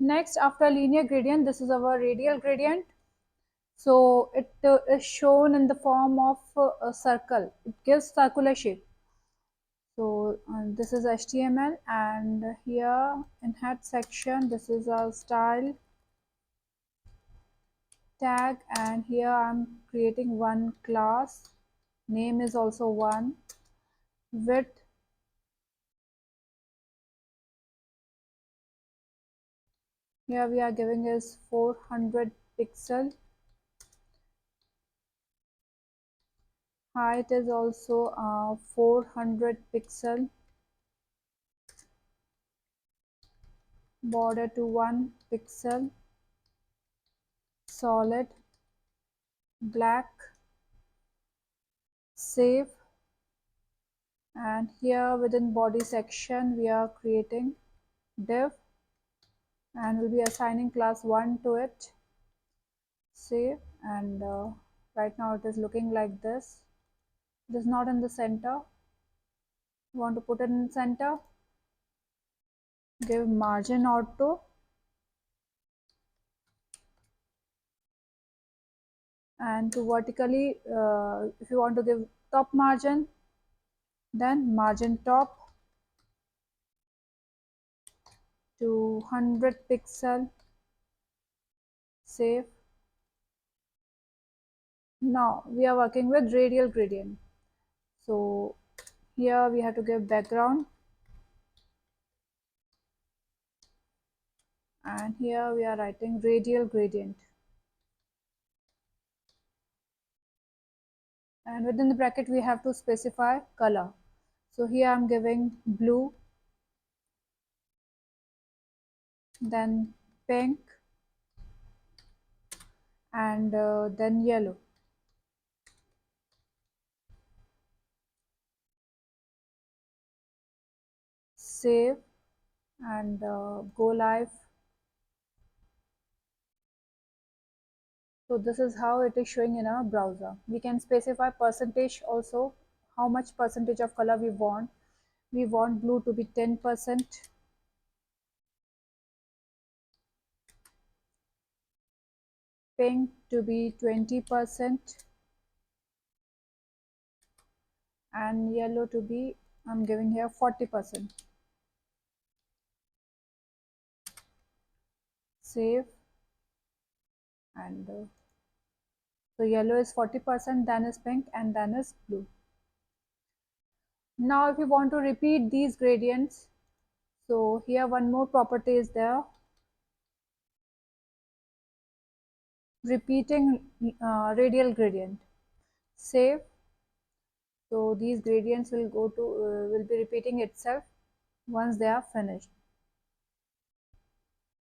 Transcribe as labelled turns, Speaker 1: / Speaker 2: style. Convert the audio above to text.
Speaker 1: Next, after linear gradient, this is our radial gradient. So it is shown in the form of a circle. It gives circular shape. So this is HTML, and here in head section, this is our style tag, and here I'm creating one class. Name is also one. Width, here we are giving is 400 pixel. Height is also 400 pixel. Border to 1 pixel. Solid black. Save. And here within body section we are creating div, and we'll be assigning class 1 to it. Save. And right now it is looking like this. It is not in the center. You want to put it in center, give margin auto, and to vertically if you want to give top margin, then margin top to 100 pixel. Save. Now we are working with radial gradient. So here we have to give background, and here we are writing radial gradient, and within the bracket we have to specify color. So here I'm giving blue, then pink, and then yellow. Save and go live. So this is how it is showing in our browser. We can specify percentage also, how much percentage of color we want. We want blue to be 10%, pink to be 20%, and yellow to be, I'm giving here 40%. Save. And so yellow is 40%, then is pink, and then is blue. Now if you want to repeat these gradients, so here one more property is there, repeating radial gradient. Save. So these gradients will go to will be repeating itself once they are finished.